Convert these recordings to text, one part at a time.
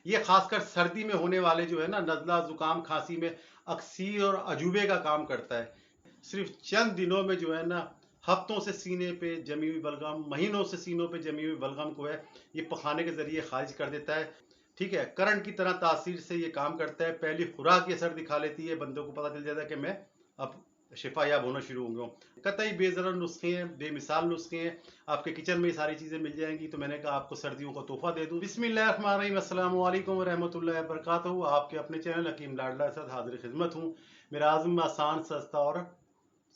ये खासकर सर्दी में होने वाले जो है ना नज़ला जुकाम खांसी में अक्सीर और अजूबे का काम करता है। सिर्फ चंद दिनों में जो है ना हफ्तों से सीने पे जमी हुई बलगम, महीनों से सीनों पे जमी हुई बलगम को है ये पखाने के जरिए खारिज कर देता है। ठीक है, करंट की तरह तासीर से ये काम करता है। पहली खुराक ये असर दिखा लेती है, बंदों को पता चल जाता है कि मैं अब शिफा याब होना शुरू होंगे। कतई बेज़रर नुस्खे हैं, बेमिसाल नुस्खे हैं, आपके किचन में ये सारी चीज़ें मिल जाएंगी। तो मैंने कहा आपको सर्दियों का तोहफा दे दूँ। बिस्मिल्लाहिर्रहमानिर्रहीम, अस्सलाम वालेकुम रहमतुल्लाहि व बरकातहू। आपके अपने चैनल हकीम लाडला साथ हाजिर खिदमत हूँ। मेरा आज़म आसान, सस्ता और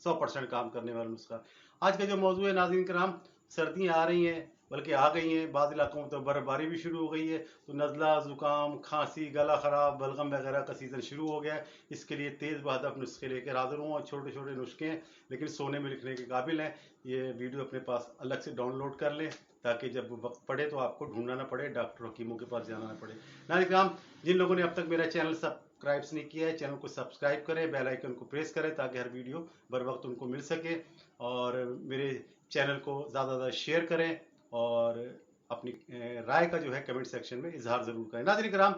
100% काम करने वाला नुस्खा। आज का जो मौजूद है नाज़रीन कराम, सर्दियाँ आ रही हैं, बल्कि आ गई हैं, बाद इलाकों में तो बर्फबारी भी शुरू हो गई है। तो नज़ला, ज़ुकाम, खांसी, गला ख़राब, बलगम वगैरह का सीज़न शुरू हो गया है। इसके लिए तेज़ बहदफ नुस्खे लेकर हाजिर हूँ और छोटे छोटे नुस्खे हैं लेकिन सोने में लिखने के काबिल हैं। ये वीडियो अपने पास अलग से डाउनलोड कर लें ताकि जब वक्त पड़े तो आपको ढूंढना ना पड़े, डॉक्टर हकीमों के पास जाना ना पड़े। नाज़रीन कराम, जिन लोगों ने अब तक मेरा चैनल सब्सक्राइब नहीं किया है, चैनल को सब्सक्राइब करें, बेल आइकन को प्रेस करें ताकि हर वीडियो बर वक्त उनको मिल सके। और मेरे चैनल को ज़्यादा ज़्यादा शेयर करें और अपनी राय का जो है कमेंट सेक्शन में इजहार ज़रूर करें। नाज़रीन कराम,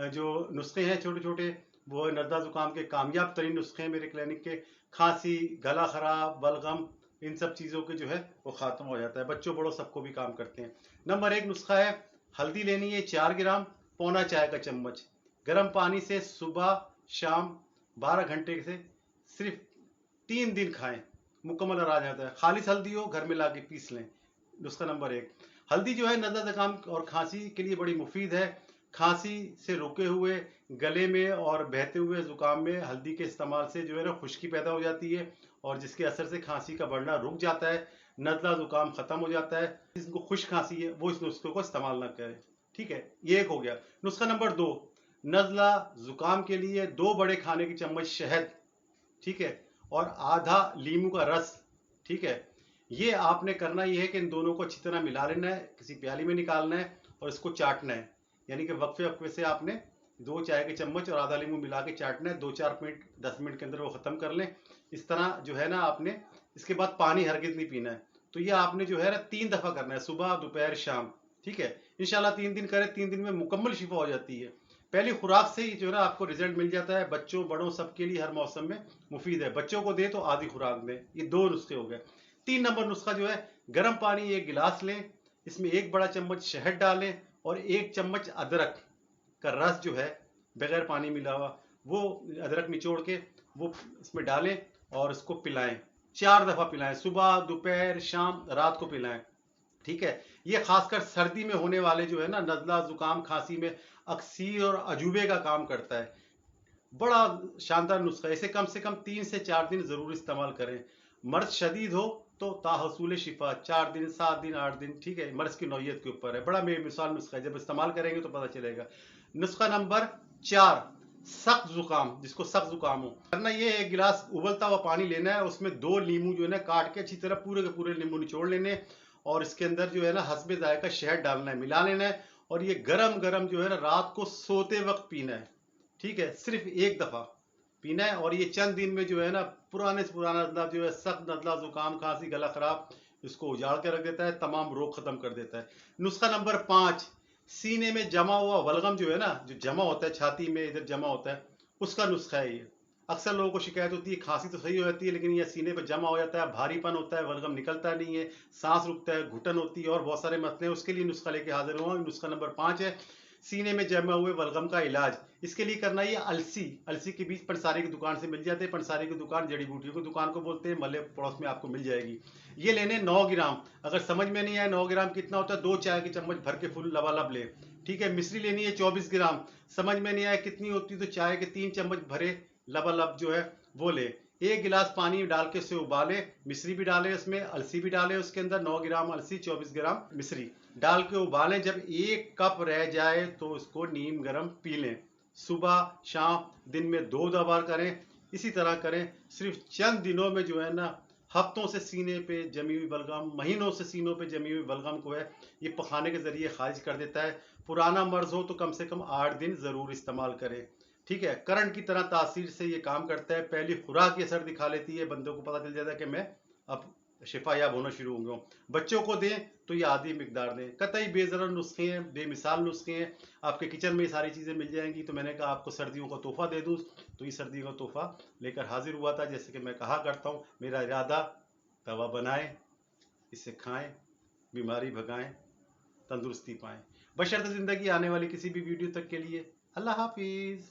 जो नुस्खे हैं छोटे छोटे, वो नज़ला ज़ुकाम के कामयाब तरीन नुस्खे हैं मेरे क्लिनिक के। खांसी, गला ख़राब, बलगम, इन सब चीज़ों के जो है वो ख़त्म हो जाता है। बच्चों बड़ों सबको भी काम करते हैं। नंबर 1 नुस्खा है, हल्दी लेनी है 4 ग्राम, पौना चाय का चम्मच, गर्म पानी से सुबह शाम 12 घंटे से सिर्फ 3 दिन खाएं, मुकम्मल आ जाता है। खालिश हल्दी हो, घर में ला के पीस लें। नुस्खा नंबर 1, हल्दी जो है नज़ला ज़ुकाम और खांसी के लिए बड़ी मुफीद है। खांसी से रुके हुए गले में और बहते हुए ज़ुकाम में हल्दी के इस्तेमाल से जो है ना खुश्की पैदा हो जाती है और जिसके असर से खांसी का बढ़ना रुक जाता है, नज़ला ज़ुकाम ख़त्म हो जाता है। जिनको खुश खांसी है वो इस नुस्खे को इस्तेमाल ना करें। ठीक है, ये एक हो गया। नुस्खा नंबर 2, नज़ला ज़ुकाम के लिए 2 बड़े खाने के चम्मच शहद, ठीक है, और आधा लीमू का रस। ठीक है, ये आपने करना ये है कि इन दोनों को अच्छी तरह मिला लेना है, किसी प्याली में निकालना है और इसको चाटना है। यानी कि वक्फे वक्फे से आपने 2 चाय के चम्मच और आधा लीमू मिला के चाटना है। 2-4 मिनट 10 मिनट के अंदर वो ख़त्म कर लें। इस तरह जो है ना आपने इसके बाद पानी हरगिज़ नहीं पीना है। तो ये आपने जो है ना 3 दफ़ा करना है, सुबह, दोपहर, शाम। ठीक है, इंशाल्लाह 3 दिन करें, 3 दिन में मुकम्मल शिफा हो जाती है। पहली खुराक से ही जो है ना आपको रिजल्ट मिल जाता है। बच्चों बड़ों सबके लिए हर मौसम में मुफीद है। बच्चों को दे तो आधी खुराक दें। ये 2 नुस्खे हो गए। 3 नंबर नुस्खा जो है, गर्म पानी 1 गिलास लें, इसमें 1 बड़ा चम्मच शहद डालें और 1 चम्मच अदरक का रस जो है बगैर पानी मिला हुआ, वो अदरक निचोड़ के वो इसमें डालें और इसको पिलाएं। 4 दफ़ा पिलाएं, सुबह, दोपहर, शाम, रात को पिलाएं। ठीक है, ये खासकर सर्दी में होने वाले जो है ना नज़ला ज़ुकाम खांसी में अक्सीर और अजूबे का काम करता है। बड़ा शानदार नुस्खा है। इसे कम से कम 3 से 4 दिन ज़रूर इस्तेमाल करें। मर्ज़ शदीद हो तो ताहसूल शिफा 4 दिन, 7 दिन, 8 दिन, ठीक है, मर्ज़ की नौयत के ऊपर है। बड़ा बेमिसाल नुस्खा है, जब इस्तेमाल करेंगे तो पता चलेगा। नुस्खा नंबर 4, सख्त ज़ुकाम, जिसको सख्त ज़ुकाम हो, करना ये है, 1 गिलास उबलता हुआ पानी लेना है, उसमें 2 नींबू जो है ना काट के अच्छी तरह पूरे के पूरे नींबू निचोड़ लेने और इसके अंदर जो है ना हस्बे जायका शहद डालना है, मिला लेना है और ये गरम गरम जो है ना रात को सोते वक्त पीना है। ठीक है, सिर्फ 1 दफ़ा पीना है और ये चंद दिन में जो है ना पुराने से पुराना नज़ला जो है, सख्त नज़ला, ज़ुकाम, खांसी, गला ख़राब, इसको उजाड़ के रख देता है, तमाम रोग ख़त्म कर देता है। नुस्खा नंबर 5, सीने में जमा हुआ बलगम जो है ना, जो जमा होता है छाती में, इधर जमा होता है, उसका नुस्खा है ये। अक्सर लोगों को शिकायत होती है खांसी तो सही हो जाती है लेकिन ये सीने पर जमा हो जाता है, भारीपन होता है, बलगम निकलता नहीं है, सांस रुकता है, घुटन होती है और बहुत सारे मसले हैं। उसके लिए नुस्खा लेके हाजिर हुआ। नुस्खा नंबर 5 है, सीने में जमा हुए बलगम का इलाज। इसके लिए करना ये अलसी, अलसी के बीज पंसारी की दुकान से मिल जाते हैं। पंसारी की दुकान जड़ी बूटियों की दुकान को बोलते हैं, मल्ले पड़ोस में आपको मिल जाएगी। ये लेने 9 ग्राम। अगर समझ में नहीं आया 9 ग्राम कितना होता है, 2 चाय के चम्मच भर के फुल लबालब ले। ठीक है, मिश्री लेनी है 24 ग्राम। समझ में नहीं आया कितनी होती तो चाय के 3 चम्मच भरे लबालब जो है वो ले। 1 गिलास पानी डाल के उसे उबाले, मिश्री भी डाले उसमें, अलसी भी डाले उसके अंदर, 9 ग्राम अलसी, 24 ग्राम मिश्री डाल के उबालें। जब 1 कप रह जाए तो उसको नीम गर्म पी लें। सुबह शाम दिन में 2 दफा करें। इसी तरह करें। सिर्फ चंद दिनों में जो है ना हफ्तों से सीने पे जमी हुई बलगम, महीनों से सीनों पे जमी हुई बलगम को है ये पखाने के जरिए खारिज कर देता है। पुराना मर्ज हो तो कम से कम 8 दिन ज़रूर इस्तेमाल करें। ठीक है, करंट की तरह तासीर से ये काम करता है। पहली खुराक ये असर दिखा लेती है, बंदों को पता चल जाता है कि मैं अब शिफायाब होना शुरू होंगे। बच्चों को दें तो ये आधी मिकदार दें। कतई बेज़रर नुस्खे हैं, बेमिसाल नुस्खे हैं, आपके किचन में ये सारी चीज़ें मिल जाएंगी। तो मैंने कहा आपको सर्दियों का तोहफा दे दूँ, तो ये सर्दियों का तोहफा लेकर हाजिर हुआ था। जैसे कि मैं कहा करता हूँ, मेरा इरादा दवा बनाएं, इसे खाएं, बीमारी भगाएं, तंदुरुस्ती पाएं। बशर्ते ज़िंदगी आने वाली किसी भी वीडियो तक के लिए अल्लाह हाफिज़।